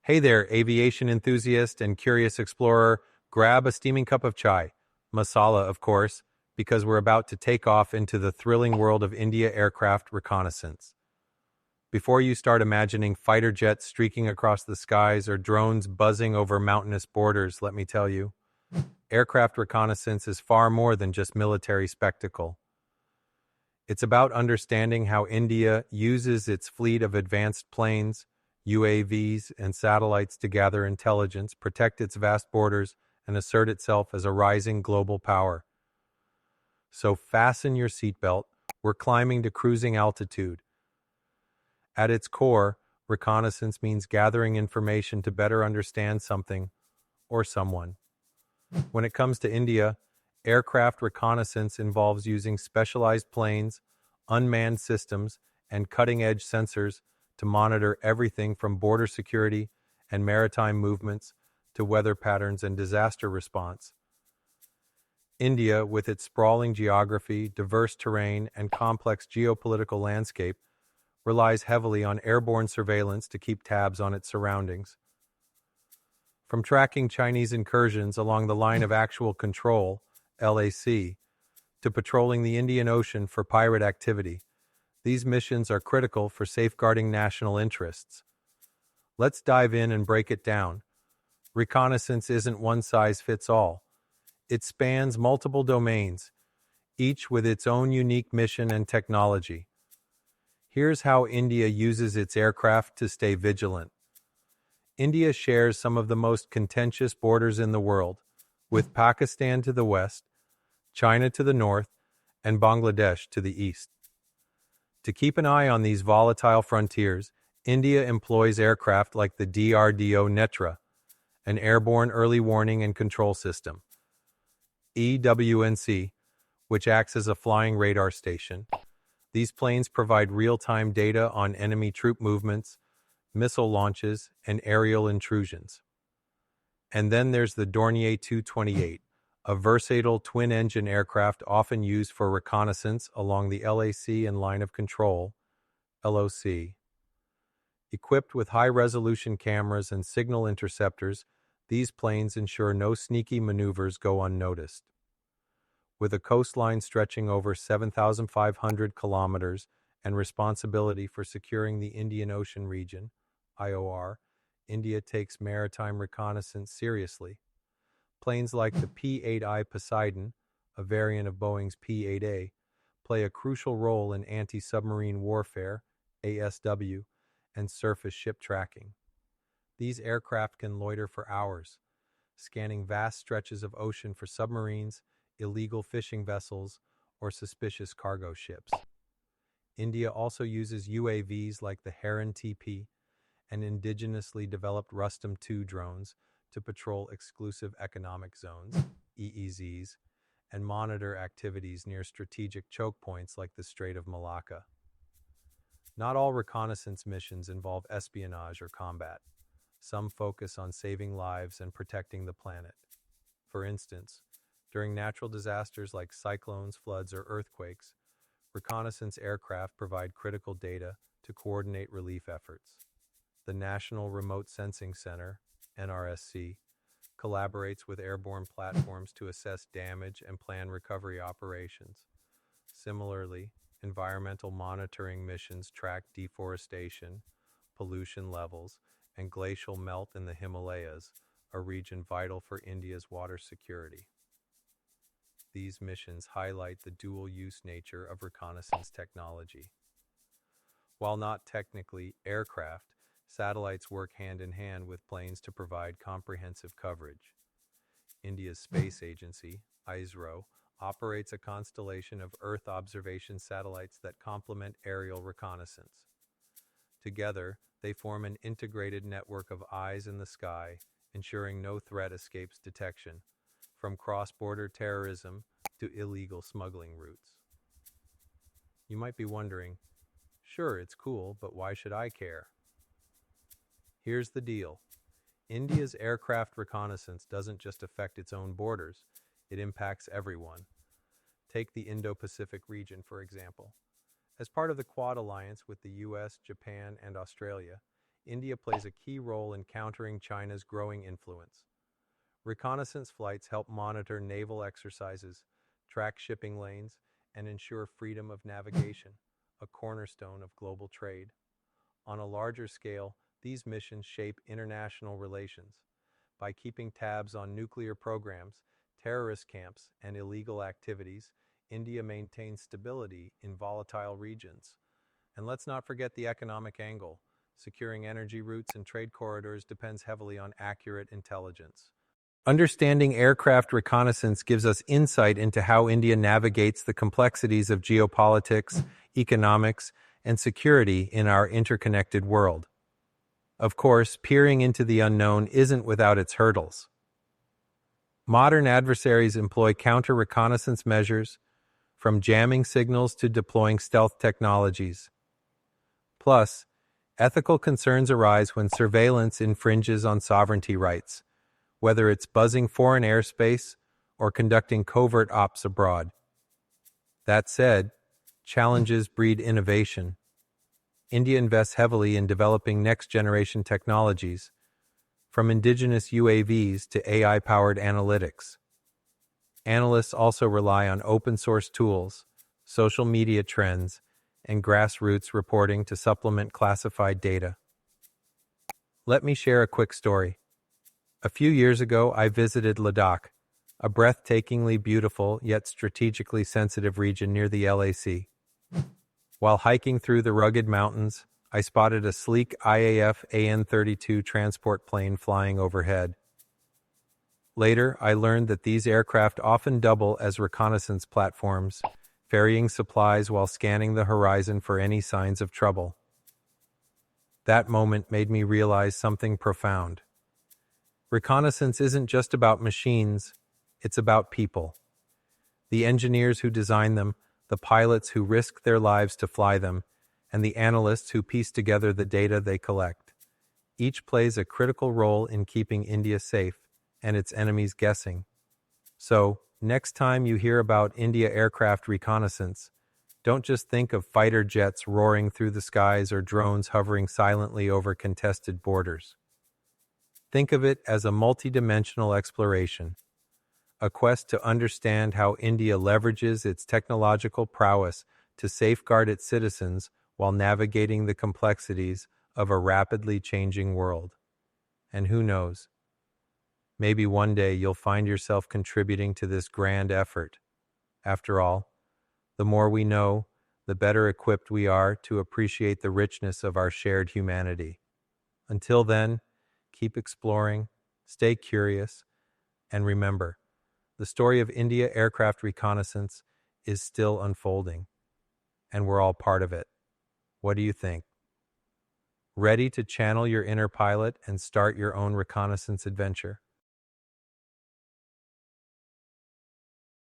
Hey there, aviation enthusiast and curious explorer. Grab a steaming cup of chai, masala, of course, because we're about to take off into the thrilling world of India aircraft reconnaissance. Before you start imagining fighter jets streaking across the skies or drones buzzing over mountainous borders, let me tell you, aircraft reconnaissance is far more than just military spectacle. It's about understanding how India uses its fleet of advanced planes, UAVs, and satellites to gather intelligence, protect its vast borders, and assert itself as a rising global power. So fasten your seatbelt. We're climbing to cruising altitude. At its core, reconnaissance means gathering information to better understand something or someone. When it comes to India, aircraft reconnaissance involves using specialized planes, unmanned systems, and cutting-edge sensors to monitor everything from border security and maritime movements to weather patterns and disaster response. India, with its sprawling geography, diverse terrain, and complex geopolitical landscape, relies heavily on airborne surveillance to keep tabs on its surroundings. From tracking Chinese incursions along the line of actual control, LAC, to patrolling the Indian Ocean for pirate activity, these missions are critical for safeguarding national interests. Let's dive in and break it down. Reconnaissance isn't one size fits all. It spans multiple domains, each with its own unique mission and technology. Here's how India uses its aircraft to stay vigilant. India shares some of the most contentious borders in the world, with Pakistan to the west, China to the north, and Bangladesh to the east. To keep an eye on these volatile frontiers, India employs aircraft like the DRDO-Netra, an airborne early warning and control system, EWNC, which acts as a flying radar station. These planes provide real-time data on enemy troop movements, missile launches, and aerial intrusions. And then there's the Dornier 228, a versatile twin-engine aircraft often used for reconnaissance along the LAC and line of control, LOC. Equipped with high-resolution cameras and signal interceptors, these planes ensure no sneaky maneuvers go unnoticed. With a coastline stretching over 7,500 kilometers and responsibility for securing the Indian Ocean region, IOR, India takes maritime reconnaissance seriously. Planes like the P-8I Poseidon, a variant of Boeing's P-8A, play a crucial role in anti-submarine warfare, ASW, and surface ship tracking. These aircraft can loiter for hours, scanning vast stretches of ocean for submarines, illegal fishing vessels, or suspicious cargo ships. India also uses UAVs like the Heron TP and indigenously developed Rustam-2 drones to patrol exclusive economic zones, EEZs, and monitor activities near strategic choke points like the Strait of Malacca. Not all reconnaissance missions involve espionage or combat. Some focus on saving lives and protecting the planet. For instance, during natural disasters like cyclones, floods, or earthquakes, reconnaissance aircraft provide critical data to coordinate relief efforts. The National Remote Sensing Center, NRSC, collaborates with airborne platforms to assess damage and plan recovery operations. Similarly, environmental monitoring missions track deforestation, pollution levels, and glacial melt in the Himalayas, a region vital for India's water security. These missions highlight the dual-use nature of reconnaissance technology. While not technically aircraft, satellites work hand-in-hand with planes to provide comprehensive coverage. India's space agency, ISRO, operates a constellation of Earth observation satellites that complement aerial reconnaissance. Together, they form an integrated network of eyes in the sky, ensuring no threat escapes detection, from cross-border terrorism to illegal smuggling routes. You might be wondering, sure, it's cool, but why should I care? Here's the deal. India's aircraft reconnaissance doesn't just affect its own borders, it impacts everyone. Take the Indo-Pacific region, for example. As part of the Quad Alliance with the US, Japan, and Australia, India plays a key role in countering China's growing influence. Reconnaissance flights help monitor naval exercises, track shipping lanes, and ensure freedom of navigation, a cornerstone of global trade. On a larger scale, these missions shape international relations. By keeping tabs on nuclear programs, terrorist camps, and illegal activities, India maintains stability in volatile regions. And let's not forget the economic angle. Securing energy routes and trade corridors depends heavily on accurate intelligence. Understanding aircraft reconnaissance gives us insight into how India navigates the complexities of geopolitics, economics, and security in our interconnected world. Of course, peering into the unknown isn't without its hurdles. Modern adversaries employ counter-reconnaissance measures, from jamming signals to deploying stealth technologies. Plus, ethical concerns arise when surveillance infringes on sovereignty rights, whether it's buzzing foreign airspace or conducting covert ops abroad. That said, challenges breed innovation. India invests heavily in developing next-generation technologies, from indigenous UAVs to AI-powered analytics. Analysts also rely on open-source tools, social media trends, and grassroots reporting to supplement classified data. Let me share a quick story. A few years ago, I visited Ladakh, a breathtakingly beautiful yet strategically sensitive region near the LAC. While hiking through the rugged mountains, I spotted a sleek IAF AN-32 transport plane flying overhead. Later, I learned that these aircraft often double as reconnaissance platforms, ferrying supplies while scanning the horizon for any signs of trouble. That moment made me realize something profound. Reconnaissance isn't just about machines, it's about people. The engineers who design them, the pilots who risk their lives to fly them, and the analysts who piece together the data they collect. Each plays a critical role in keeping India safe and its enemies guessing. So, next time you hear about India aircraft reconnaissance, don't just think of fighter jets roaring through the skies or drones hovering silently over contested borders. Think of it as a multidimensional exploration, a quest to understand how India leverages its technological prowess to safeguard its citizens while navigating the complexities of a rapidly changing world. And who knows? Maybe one day you'll find yourself contributing to this grand effort. After all, the more we know, the better equipped we are to appreciate the richness of our shared humanity. Until then, keep exploring, stay curious, and remember, the story of India aircraft reconnaissance is still unfolding, and we're all part of it. What do you think? Ready to channel your inner pilot and start your own reconnaissance adventure?